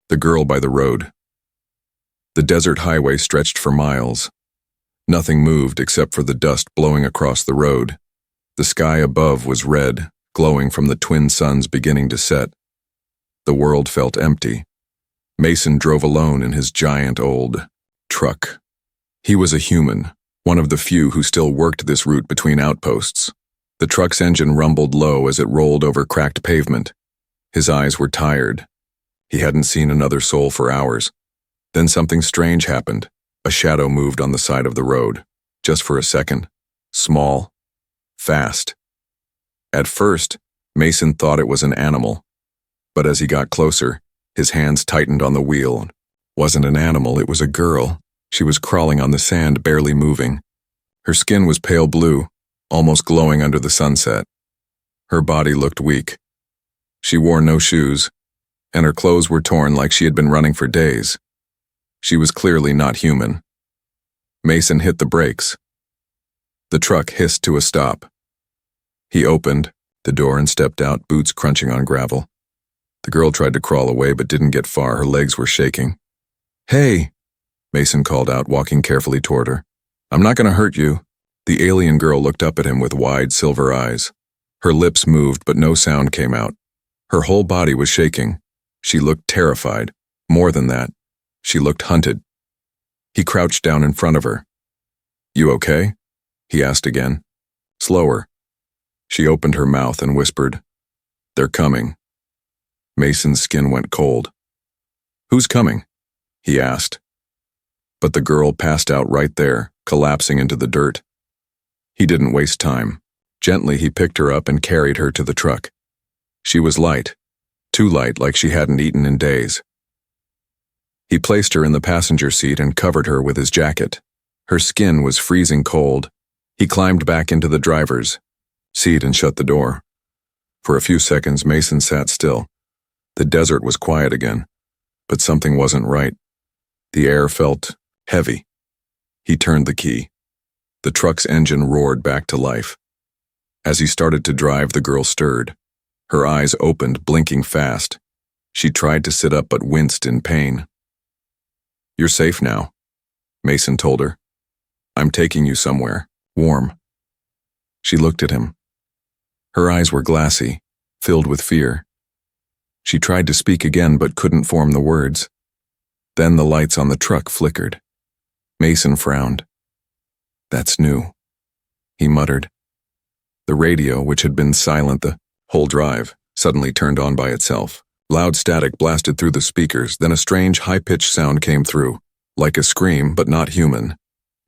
The girl by the road. The desert highway stretched for miles. Nothing moved except for the dust blowing across the road. The sky above was red, glowing from the twin suns beginning to set. The world felt empty. Mason drove alone in his giant old truck. He was a human, one of the few who still worked this route between outposts. The truck's engine rumbled low as it rolled over cracked pavement. His eyes were tired. He hadn't seen another soul for hours. Then something strange happened. A shadow moved on the side of the road, just for a second. Small. Fast. At first, Mason thought it was an animal. But as he got closer, his hands tightened on the wheel. It wasn't an animal, it was a girl. She was crawling on the sand, barely moving. Her skin was pale blue, almost glowing under the sunset. Her body looked weak. She wore no shoes, and her clothes were torn like she had been running for days. She was clearly not human. Mason hit the brakes. The truck hissed to a stop. He opened the door and stepped out, boots crunching on gravel. The girl tried to crawl away but didn't get far. Her legs were shaking. "Hey," Mason called out, walking carefully toward her. "I'm not going to hurt you." The alien girl looked up at him with wide silver eyes. Her lips moved but no sound came out. Her whole body was shaking. She looked terrified. More than that, she looked hunted. He crouched down in front of her. "You okay?" he asked again. Slower. She opened her mouth and whispered, "They're coming." Mason's skin went cold. "Who's coming?" he asked. But the girl passed out right there, collapsing into the dirt. He didn't waste time. Gently, he picked her up and carried her to the truck. She was light, too light like she hadn't eaten in days. He placed her in the passenger seat and covered her with his jacket. Her skin was freezing cold. He climbed back into the driver's seat and shut the door. For a few seconds, Mason sat still. The desert was quiet again, but something wasn't right. The air felt heavy. He turned the key. The truck's engine roared back to life. As he started to drive, the girl stirred. Her eyes opened, blinking fast. She tried to sit up but winced in pain. "You're safe now," Mason told her. "I'm taking you somewhere, warm." She looked at him. Her eyes were glassy, filled with fear. She tried to speak again but couldn't form the words. Then the lights on the truck flickered. Mason frowned. "That's new," he muttered. The radio, which had been silent the whole drive, suddenly turned on by itself. Loud static blasted through the speakers, then a strange high-pitched sound came through, like a scream but not human.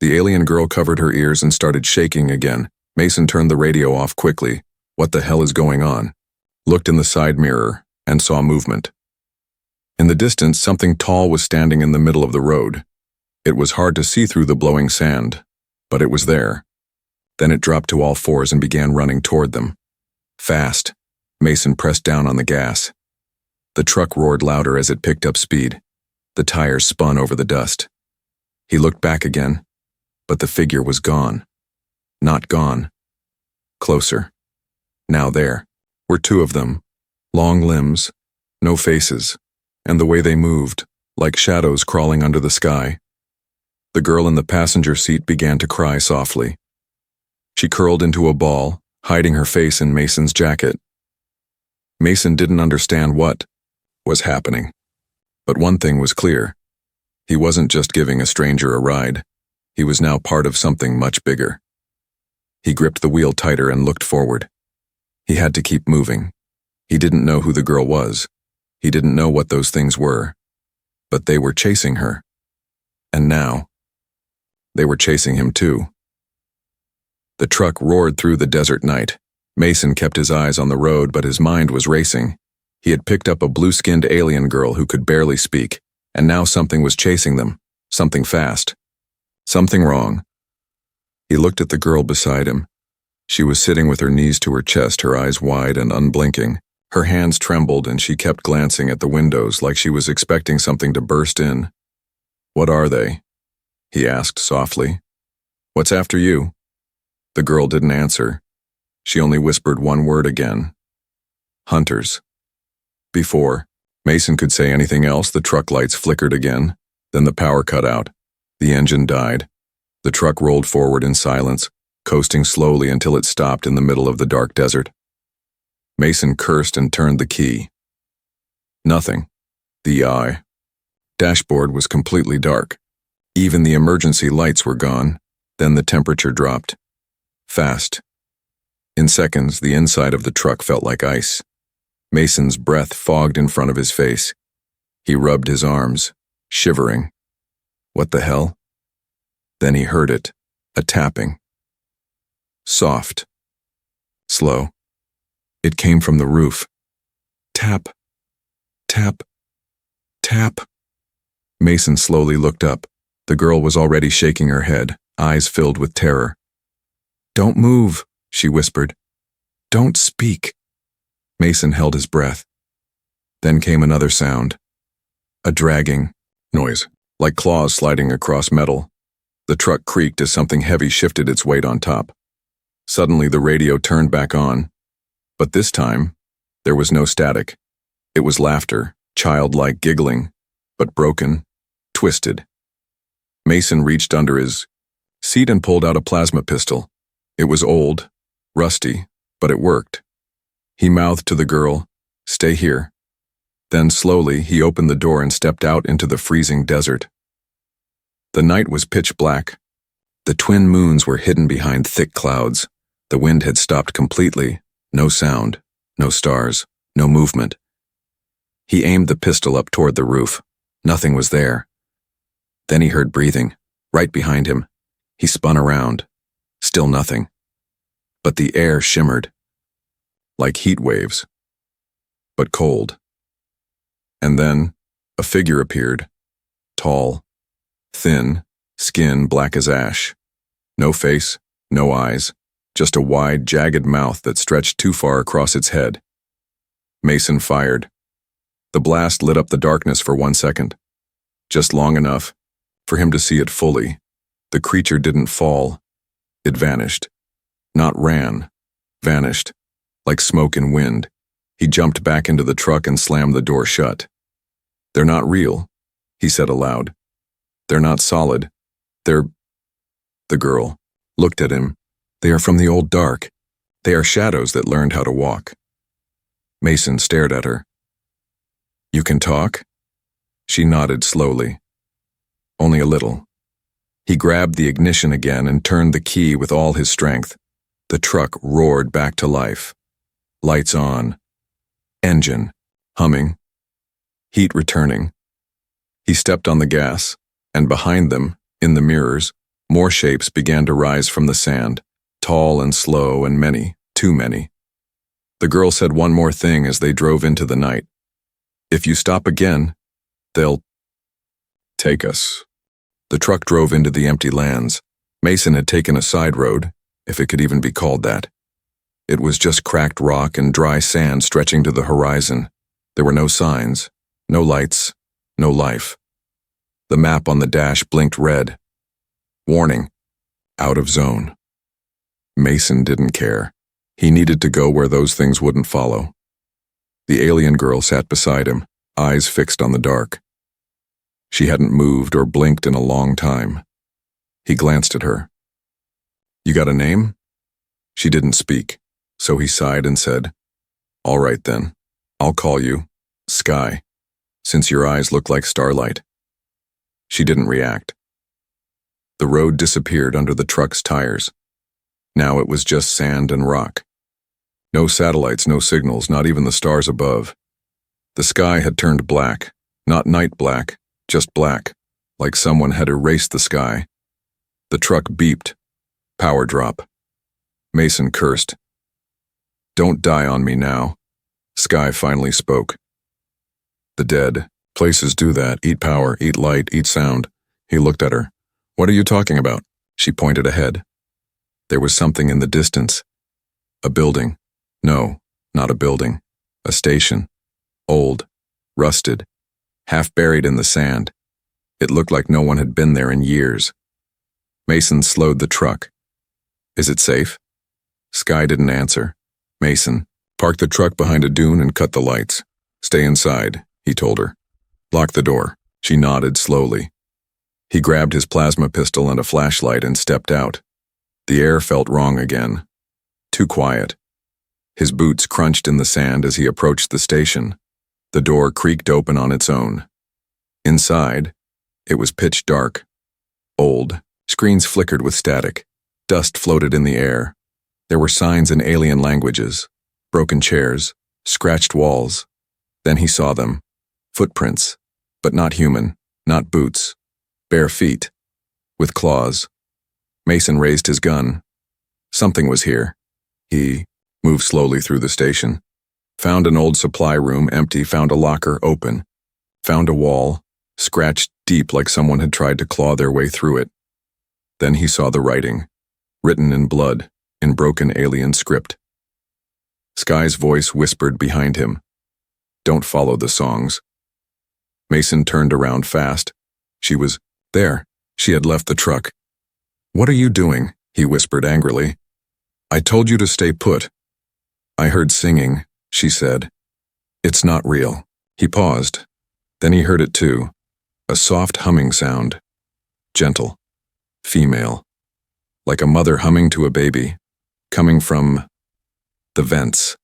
The alien girl covered her ears and started shaking again. Mason turned the radio off quickly. "What the hell is going on?" Looked in the side mirror and saw movement. In the distance, something tall was standing in the middle of the road. It was hard to see through the blowing sand, but it was there. Then it dropped to all fours and began running toward them. Fast. Mason pressed down on the gas. The truck roared louder as it picked up speed. The tires spun over the dust. He looked back again, but the figure was gone. Not gone. Closer. Now there were two of them. Long limbs, no faces, and the way they moved, like shadows crawling under the sky. The girl in the passenger seat began to cry softly. She curled into a ball, hiding her face in Mason's jacket. Mason didn't understand what was happening. But one thing was clear. He wasn't just giving a stranger a ride. He was now part of something much bigger. He gripped the wheel tighter and looked forward. He had to keep moving. He didn't know who the girl was. He didn't know what those things were. But they were chasing her. And now, they were chasing him too. The truck roared through the desert night. Mason kept his eyes on the road, but his mind was racing. He had picked up a blue-skinned alien girl who could barely speak, and now something was chasing them. Something fast. Something wrong. He looked at the girl beside him. She was sitting with her knees to her chest, her eyes wide and unblinking. Her hands trembled and she kept glancing at the windows like she was expecting something to burst in. "What are they?" he asked softly. "What's after you?" The girl didn't answer. She only whispered one word again. "Hunters." Before, Mason could say anything else. The truck lights flickered again. Then the power cut out. The engine died. The truck rolled forward in silence, coasting slowly until it stopped in the middle of the dark desert. Mason cursed and turned the key. Nothing. The eye. Dashboard was completely dark. Even the emergency lights were gone. Then the temperature dropped. Fast. In seconds, the inside of the truck felt like ice. Mason's breath fogged in front of his face. He rubbed his arms, shivering. What the hell? Then he heard it, a tapping. Soft. Slow. It came from the roof. Tap. Tap. Tap. Mason slowly looked up. The girl was already shaking her head, eyes filled with terror. "Don't move," she whispered. "Don't speak." Mason held his breath. Then came another sound. A dragging noise, like claws sliding across metal. The truck creaked as something heavy shifted its weight on top. Suddenly the radio turned back on. But this time, there was no static. It was laughter, childlike giggling, but broken, twisted. Mason reached under his seat and pulled out a plasma pistol. It was old, rusty, but it worked. He mouthed to the girl, "Stay here." Then slowly he opened the door and stepped out into the freezing desert. The night was pitch black. The twin moons were hidden behind thick clouds. The wind had stopped completely. No sound, no stars, no movement. He aimed the pistol up toward the roof. Nothing was there. Then he heard breathing, right behind him. He spun around. Still nothing. But the air shimmered, like heat waves, but cold. And then a figure appeared, tall, thin, skin black as ash. No face, no eyes, just a wide, jagged mouth that stretched too far across its head. Mason fired. The blast lit up the darkness for 1 second, just long enough for him to see it fully. The creature didn't fall. It vanished. Not ran. Vanished. Like smoke and wind. He jumped back into the truck and slammed the door shut. "They're not real," he said aloud. "They're not solid. They're—" The girl looked at him. "They are from the old dark. They are shadows that learned how to walk." Mason stared at her. "You can talk?" She nodded slowly. "Only a little." He grabbed the ignition again and turned the key with all his strength. The truck roared back to life. Lights on. Engine humming. Heat returning. He stepped on the gas, and behind them, in the mirrors, more shapes began to rise from the sand, tall and slow and many, too many. The girl said one more thing as they drove into the night. "If you stop again, they'll take us." The truck drove into the empty lands. Mason had taken a side road, if it could even be called that. It was just cracked rock and dry sand stretching to the horizon. There were no signs, no lights, no life. The map on the dash blinked red. Warning, out of zone. Mason didn't care. He needed to go where those things wouldn't follow. The alien girl sat beside him, eyes fixed on the dark. She hadn't moved or blinked in a long time. He glanced at her. "You got a name?" She didn't speak, so he sighed and said, "All right then, I'll call you Sky, since your eyes look like starlight." She didn't react. The road disappeared under the truck's tires. Now it was just sand and rock. No satellites, no signals, not even the stars above. The sky had turned black, not night black, just black, like someone had erased the sky. The truck beeped. Power drop. Mason cursed. "Don't die on me now." Sky finally spoke. "The dead. Places do that. Eat power, eat light, eat sound." He looked at her. "What are you talking about?" She pointed ahead. There was something in the distance. A building. No, not a building. A station. Old. Rusted. Half buried in the sand. It looked like no one had been there in years. Mason slowed the truck. "Is it safe?" Sky didn't answer. Mason, "Park the truck behind a dune and cut the lights. Stay inside. he told her. Lock the door. She nodded slowly. He grabbed his plasma pistol and a flashlight and stepped out. The air felt wrong again. Too quiet. His boots crunched in the sand as he approached the station. The door creaked open on its own. Inside, it was pitch dark. Old, screens flickered with static. Dust floated in the air. There were signs in alien languages, broken chairs, scratched walls. Then he saw them. Footprints, but not human, not boots. Bare feet, with claws. Mason raised his gun. Something was here. He moved slowly through the station. Found an old supply room empty, found a locker open. Found a wall, scratched deep like someone had tried to claw their way through it. Then he saw the writing, written in blood, in broken alien script. Sky's voice whispered behind him. Don't follow the songs. Mason turned around fast. She was there. She had left the truck. What are you doing? He whispered angrily. I told you to stay put. I heard singing, she said. It's not real. He paused. Then he heard it too. A soft humming sound. Gentle. Female. Like a mother humming to a baby. Coming from the vents.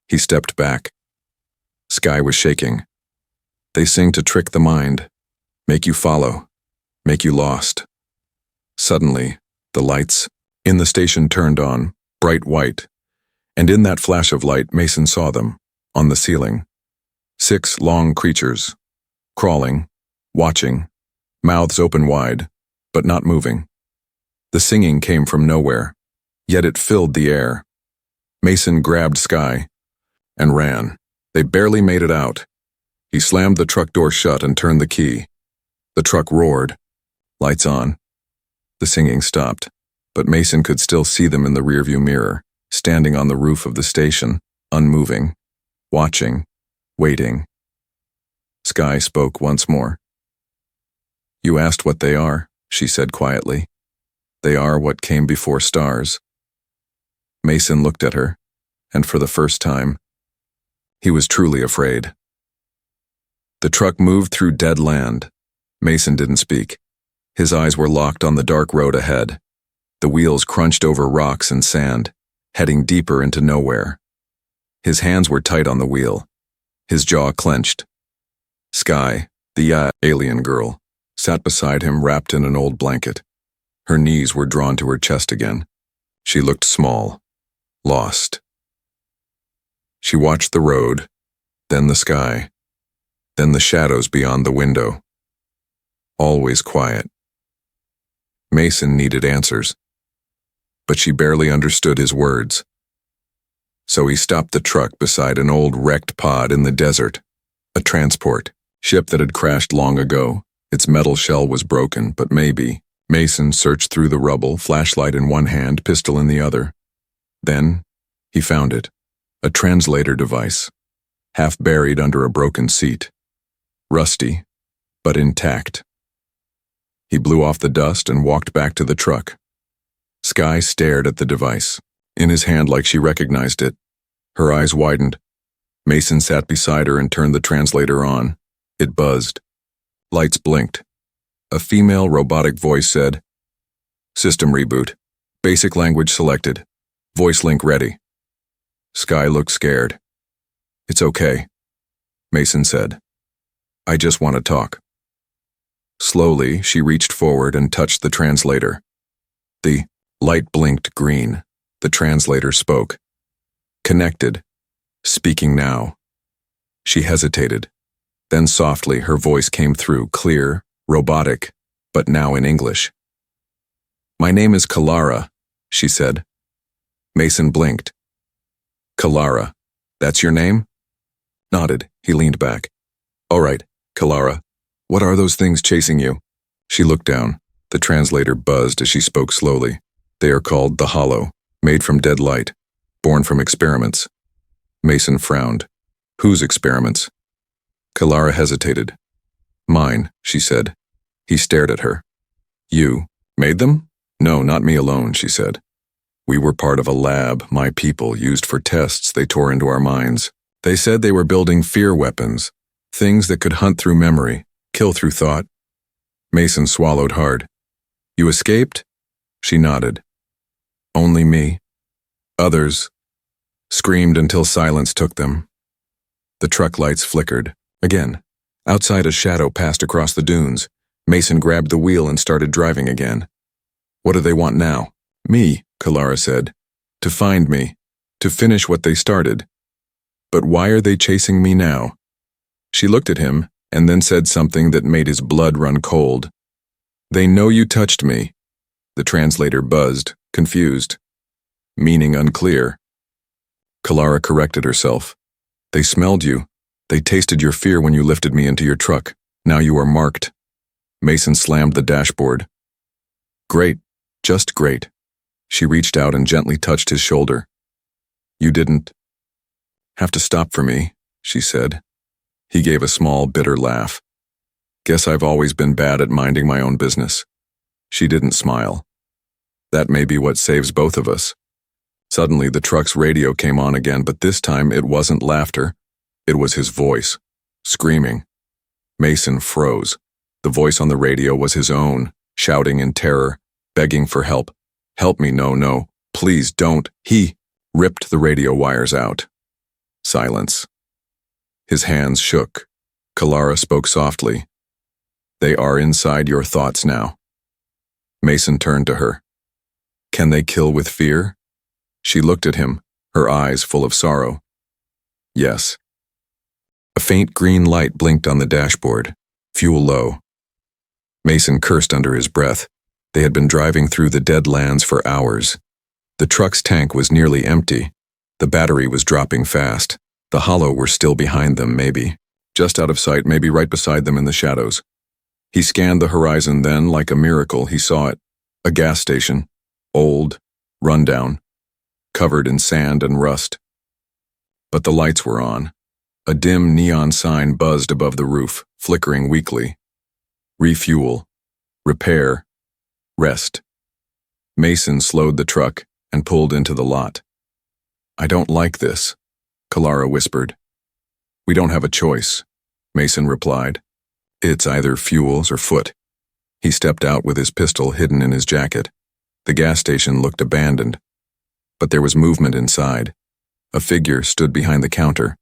He stepped back. Sky was shaking. They sing to trick the mind, make you follow, make you lost. Suddenly, the lights in the station turned on, bright white, and in that flash of light Mason saw them, on the ceiling. 6 long creatures, crawling, watching, mouths open wide, but not moving. The singing came from nowhere, yet it filled the air. Mason grabbed Sky and ran. They barely made it out. He slammed the truck door shut and turned the key. The truck roared. Lights on. The singing stopped, but Mason could still see them in the rearview mirror, standing on the roof of the station, unmoving, watching, waiting. Sky spoke once more. You asked what they are, she said quietly. They are what came before stars. Mason looked at her, and for the first time, he was truly afraid. The truck moved through dead land. Mason didn't speak. His eyes were locked on the dark road ahead. The wheels crunched over rocks and sand, heading deeper into nowhere. His hands were tight on the wheel. His jaw clenched. Sky, the alien girl, sat beside him wrapped in an old blanket. Her knees were drawn to her chest again. She looked small, lost. She watched the road, then the sky, then the shadows beyond the window. Always quiet. Mason needed answers, but she barely understood his words. So he stopped the truck beside an old wrecked pod in the desert, a transport ship that had crashed long ago. Its metal shell was broken, but maybe. Mason searched through the rubble, flashlight in one hand, pistol in the other. Then, he found it, a translator device, half buried under a broken seat. Rusty, but intact. He blew off the dust and walked back to the truck. Sky stared at the device, in his hand like she recognized it. Her eyes widened. Mason sat beside her and turned the translator on. It buzzed. Lights blinked. A female robotic voice said, System reboot. Basic language selected. Voice link ready. Sky looked scared. It's okay, Mason said. I just want to talk. Slowly, she reached forward and touched the translator. The light blinked green. The translator spoke. Connected. Speaking now. She hesitated. Then softly, her voice came through, clear, robotic, but now in English. My name is Kalara, she said. Mason blinked. Kalara, that's your name? Nodded. He leaned back. All right, Kalara, what are those things chasing you? She looked down. The translator buzzed as she spoke slowly. They are called the Hollow, made from dead light, born from experiments. Mason frowned. Whose experiments? Kalara hesitated. Mine, she said. He stared at her. You made them? No, not me alone, she said. We were part of a lab my people used for tests they tore into our minds. They said they were building fear weapons, Things that could hunt through memory, kill through thought. Mason swallowed hard. You escaped? She nodded. Only me. Others screamed until silence took them. The truck lights flickered. Again. Outside, a shadow passed across the dunes. Mason grabbed the wheel and started driving again. What do they want now? Me, Kalara said. To find me. To finish what they started. But why are they chasing me now? She looked at him and then said something that made his blood run cold. They know you touched me. The translator buzzed, confused. Meaning unclear. Kalara corrected herself. They smelled you. They tasted your fear when you lifted me into your truck. Now you are marked. Mason slammed the dashboard. Great. Just great. She reached out and gently touched his shoulder. You didn't have to stop for me, she said. He gave a small, bitter laugh. Guess I've always been bad at minding my own business. She didn't smile. That may be what saves both of us. Suddenly, the truck's radio came on again, but this time it wasn't laughter. It was his voice, screaming. Mason froze. The voice on the radio was his own, shouting in terror, begging for help. Help me, no, please don't. He ripped the radio wires out. Silence. His hands shook. Kalara spoke softly. They are inside your thoughts now. Mason turned to her. Can they kill with fear? She looked at him, her eyes full of sorrow. Yes. A faint green light blinked on the dashboard, fuel low. Mason cursed under his breath. They had been driving through the dead lands for hours. The truck's tank was nearly empty. The battery was dropping fast. The hollow were still behind them, maybe. Just out of sight, maybe right beside them in the shadows. He scanned the horizon, then, like a miracle, he saw it. A gas station. Old, rundown, covered in sand and rust. But the lights were on. A dim neon sign buzzed above the roof, flickering weakly. Refuel. Repair. Rest. Mason slowed the truck and pulled into the lot. I don't like this, Kalara whispered. We don't have a choice, Mason replied. It's either fuels or foot. He stepped out with his pistol hidden in his jacket. The gas station looked abandoned, but there was movement inside. A figure stood behind the counter.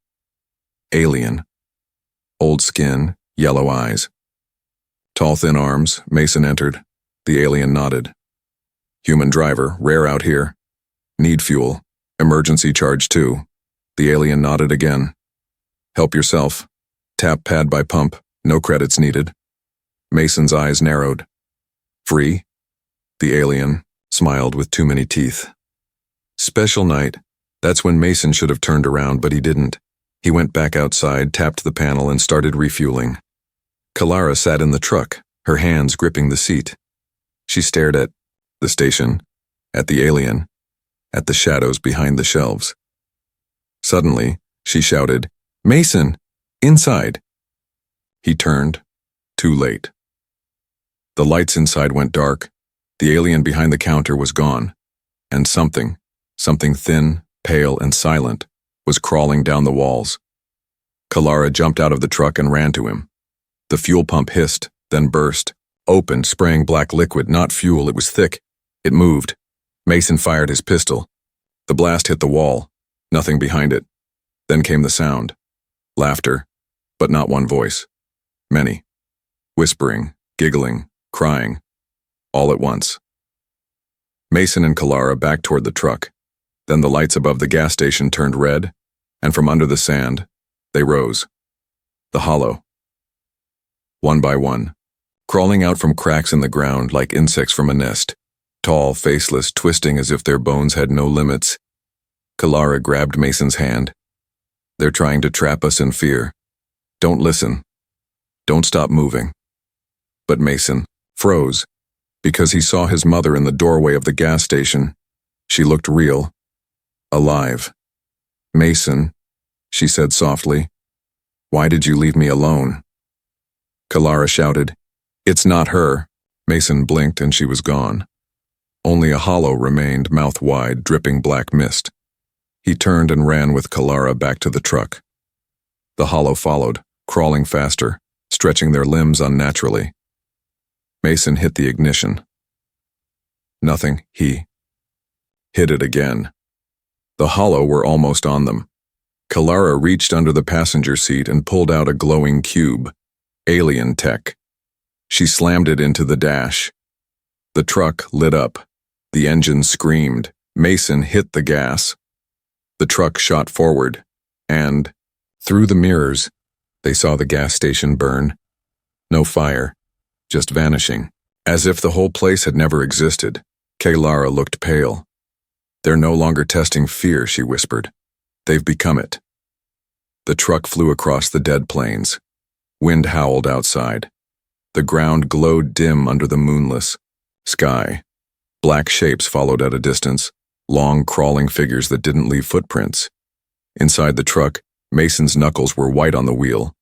Alien. Old skin, yellow eyes. Tall, thin arms, Mason entered. The alien nodded. Human driver, rare out here. Need fuel. Emergency charge 2. The alien nodded again. Help yourself. Tap pad by pump. No credits needed. Mason's eyes narrowed. Free? The alien smiled with too many teeth. Special night. That's when Mason should have turned around, but he didn't. He went back outside, tapped the panel, and started refueling. Kalara sat in the truck, her hands gripping the seat. She stared at the station, at the alien, at the shadows behind the shelves. Suddenly, she shouted, Mason! Inside! He turned. Too late. The lights inside went dark. The alien behind the counter was gone. And something thin, pale, and silent, was crawling down the walls. Kalara jumped out of the truck and ran to him. The fuel pump hissed, then burst, opened, spraying black liquid, not fuel, it was thick. It moved. Mason fired his pistol. The blast hit the wall, nothing behind it. Then came the sound. Laughter, but not one voice. Many. Whispering, giggling, crying, all at once. Mason and Kalara backed toward the truck. Then the lights above the gas station turned red, and from under the sand, they rose. The hollow. One by one, crawling out from cracks in the ground like insects from a nest, tall, faceless, twisting as if their bones had no limits. Kalara grabbed Mason's hand. They're trying to trap us in fear. Don't listen. Don't stop moving. But Mason froze, because he saw his mother in the doorway of the gas station. She looked real. Alive. Mason, she said softly, why did you leave me alone? Kalara shouted, it's not her. Mason blinked and she was gone. Only a hollow remained, mouth wide, dripping black mist. He turned and ran with Kalara back to the truck. The hollow followed, crawling faster, stretching their limbs unnaturally. Mason hit the ignition. Nothing, he hit it again. The hollow were almost on them. Kalara reached under the passenger seat and pulled out a glowing cube. Alien tech. She slammed it into the dash. The truck lit up. The engine screamed. Mason hit the gas. The truck shot forward, and, through the mirrors, they saw the gas station burn. No fire, just vanishing. As if the whole place had never existed, Kalara looked pale. "They're no longer testing fear," she whispered. "They've become it." The truck flew across the dead plains. Wind howled outside. The ground glowed dim under the moonless sky. Black shapes followed at a distance, long crawling figures that didn't leave footprints. Inside the truck, Mason's knuckles were white on the wheel.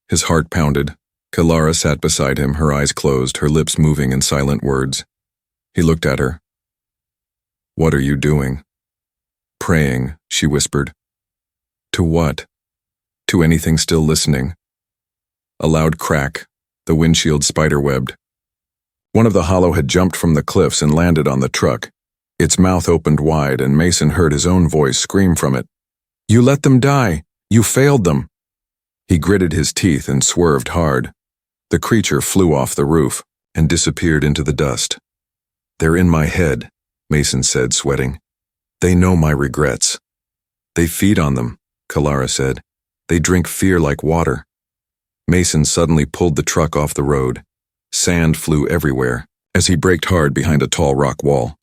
His heart pounded. Kalara sat beside him, her eyes closed, her lips moving in silent words. He looked at her. "What are you doing?" "Praying," she whispered. "To what?" "To anything still listening." A loud crack, the windshield spiderwebbed. One of the hollow had jumped from the cliffs and landed on the truck. Its mouth opened wide, and Mason heard his own voice scream from it. "You let them die! You failed them!" He gritted his teeth and swerved hard. The creature flew off the roof and disappeared into the dust. "They're in my head," Mason said, sweating. "They know my regrets." "They feed on them," Kalara said. "They drink fear like water." Mason suddenly pulled the truck off the road. Sand flew everywhere as he braked hard behind a tall rock wall.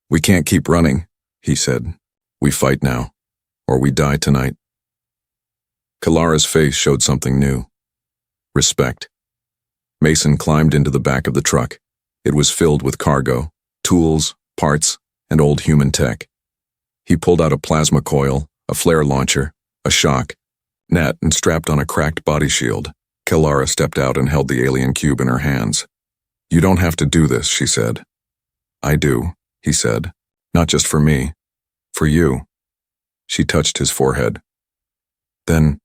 "We can't keep running," he said. "We fight now, or we die tonight." Kalara's face showed something new. Respect. Mason climbed into the back of the truck. It was filled with cargo, tools, parts, and old human tech. He pulled out a plasma coil, a flare launcher, a shock net, and strapped on a cracked body shield. Kalara stepped out and held the alien cube in her hands. "You don't have to do this," she said. "I do," he said. "Not just for me. For you." She touched his forehead. "Then,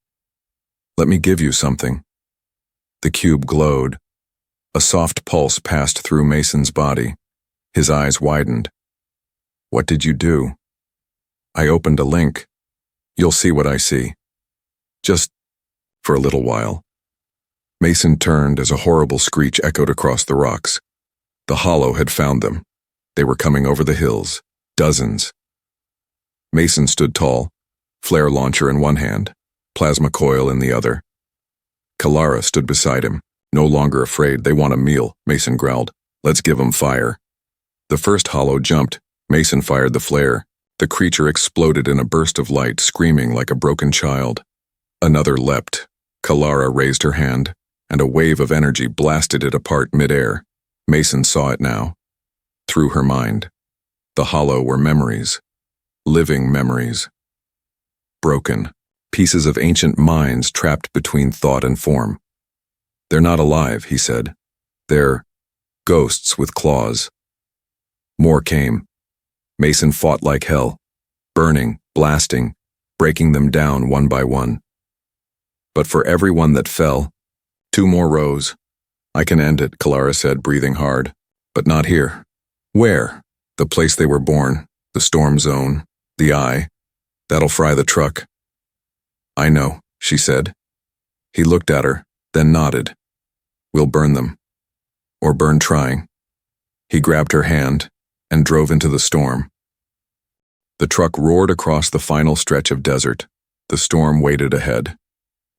let me give you something." The cube glowed. A soft pulse passed through Mason's body. His eyes widened. "What did you do?" "I opened a link. You'll see what I see. Just for a little while." Mason turned as a horrible screech echoed across the rocks. The hollow had found them. They were coming over the hills. Dozens. Mason stood tall, flare launcher in one hand, plasma coil in the other. Kalara stood beside him, no longer afraid. "They want a meal," Mason growled. "Let's give 'em fire." The first hollow jumped. Mason fired the flare. The creature exploded in a burst of light, screaming like a broken child. Another leapt. Kalara raised her hand, and a wave of energy blasted it apart midair. Mason saw it now. Through her mind. The hollow were memories. Living memories. Broken. Pieces of ancient minds trapped between thought and form. "They're not alive," he said. "They're ghosts with claws." More came. Mason fought like hell, burning, blasting, breaking them down one by one. But for every one that fell, 2 more rose. "I can end it," Kalara said, breathing hard. "But not here." "Where?" "The place they were born, the storm zone, the eye. That'll fry the truck." "I know," she said. He looked at her, then nodded. "We'll burn them. Or burn trying." He grabbed her hand and drove into the storm. The truck roared across the final stretch of desert. The storm waited ahead.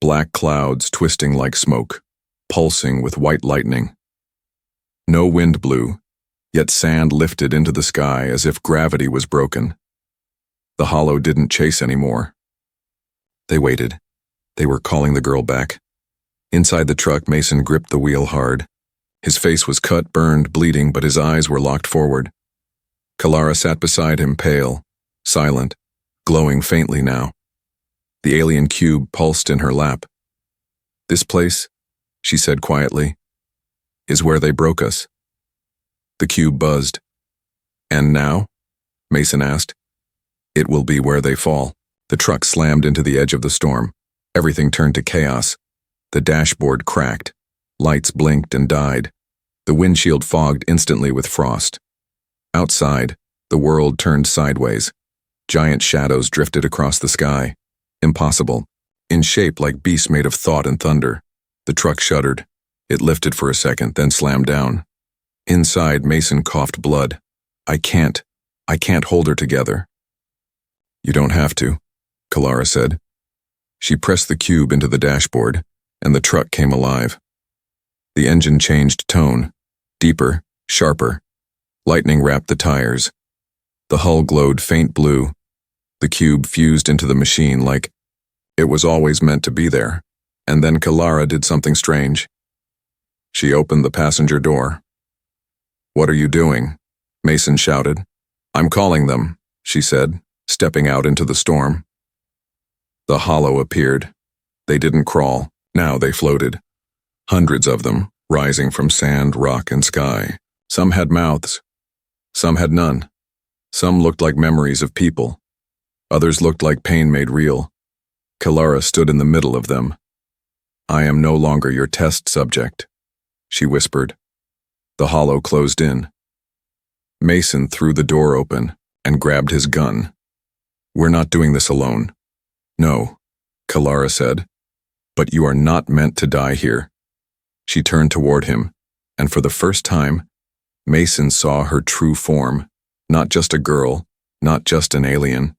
Black clouds twisting like smoke, pulsing with white lightning. No wind blew, yet sand lifted into the sky as if gravity was broken. The hollow didn't chase anymore. They waited. They were calling the girl back. Inside the truck, Mason gripped the wheel hard. His face was cut, burned, bleeding, but his eyes were locked forward. Kalara sat beside him, pale, silent, glowing faintly now. The alien cube pulsed in her lap. "This place," she said quietly, "is where they broke us." The cube buzzed. "And now?" Mason asked. "It will be where they fall." The truck slammed into the edge of the storm. Everything turned to chaos. The dashboard cracked. Lights blinked and died. The windshield fogged instantly with frost. Outside, the world turned sideways. Giant shadows drifted across the sky. Impossible. In shape like beasts made of thought and thunder. The truck shuddered. It lifted for a second, then slammed down. Inside, Mason coughed blood. I can't hold her together. You don't have to, Kalara said. She pressed the cube into the dashboard, and the truck came alive. The engine changed tone, deeper, sharper. Lightning wrapped the tires. The hull glowed faint blue. The cube fused into the machine like it was always meant to be there. And then Kalara did something strange. She opened the passenger door. What are you doing? Mason shouted. I'm calling them, she said, stepping out into the storm. The hollow appeared. They didn't crawl. Now they floated. Hundreds of them, rising from sand, rock, and sky. Some had mouths. Some had none. Some looked like memories of people. Others looked like pain made real. Kalara stood in the middle of them. I am no longer your test subject, she whispered. The hollow closed in. Mason threw the door open and grabbed his gun. We're not doing this alone. No, Kalara said. But you are not meant to die here. She turned toward him, and for the first time, Mason saw her true form. Not just a girl, not just an alien.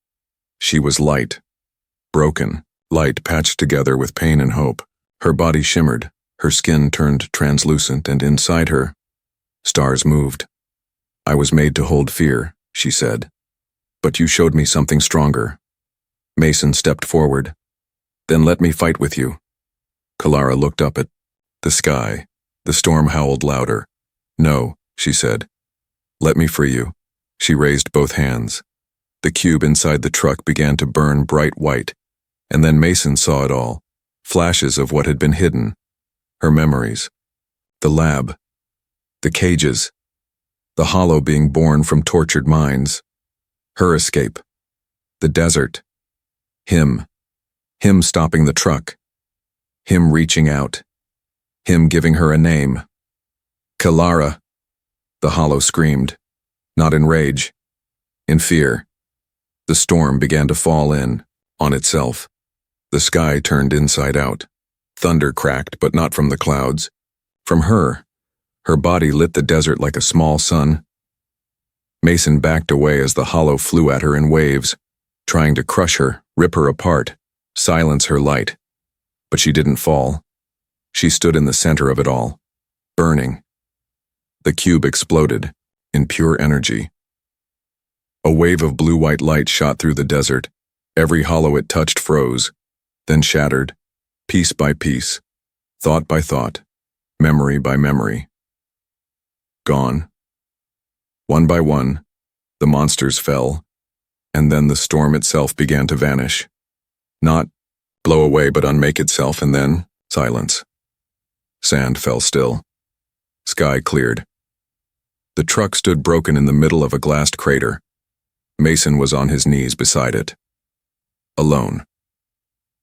She was light. Broken, light patched together with pain and hope. Her body shimmered, her skin turned translucent, and inside her, stars moved. I was made to hold fear, she said. But you showed me something stronger. Mason stepped forward. Then let me fight with you. Kalara looked up at the sky. The storm howled louder. No, she said. Let me free you. She raised both hands. The cube inside the truck began to burn bright white, and then Mason saw it all. Flashes of what had been hidden. Her memories. The lab. The cages. The hollow being born from tortured minds. Her escape. The desert. Him. Him stopping the truck. Him reaching out. Him giving her a name. Kalara. The hollow screamed. Not in rage. In fear. The storm began to fall in, on itself. The sky turned inside out. Thunder cracked, but not from the clouds. From her. Her body lit the desert like a small sun. Mason backed away as the hollow flew at her in waves, trying to crush her, rip her apart, silence her light. But she didn't fall. She stood in the center of it all, burning. The cube exploded, in pure energy. A wave of blue-white light shot through the desert. Every hollow it touched froze, then shattered, piece by piece, thought by thought, memory by memory. Gone. One by one, the monsters fell, and then the storm itself began to vanish. Not blow away, but unmake itself, and then silence. Sand fell still. Sky cleared. The truck stood broken in the middle of a glassed crater. Mason was on his knees beside it. Alone.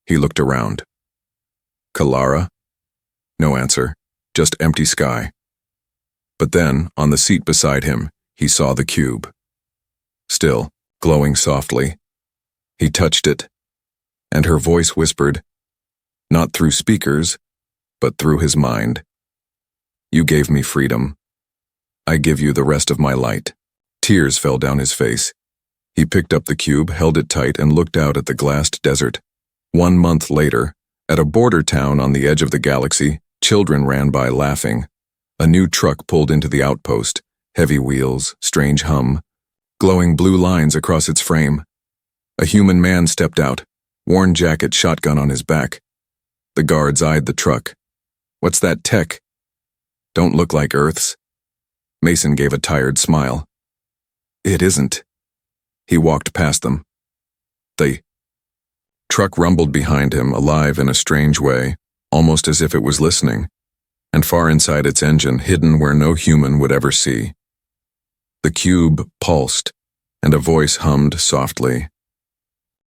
He looked around. Kalara? No answer, just empty sky. But then, on the seat beside him, he saw the cube. Still, glowing softly. He touched it, and her voice whispered, not through speakers, but through his mind. You gave me freedom. I give you the rest of my light. Tears fell down his face. He picked up the cube, held it tight, and looked out at the glassed desert. 1 month later, at a border town on the edge of the galaxy, children ran by laughing. A new truck pulled into the outpost, heavy wheels, strange hum, glowing blue lines across its frame. A human man stepped out, worn jacket, shotgun on his back. The guards eyed the truck. What's that tech? Don't look like Earth's. Mason gave a tired smile. It isn't. He walked past them. The truck rumbled behind him, alive in a strange way, almost as if it was listening, and far inside its engine, hidden where no human would ever see. The cube pulsed, and a voice hummed softly.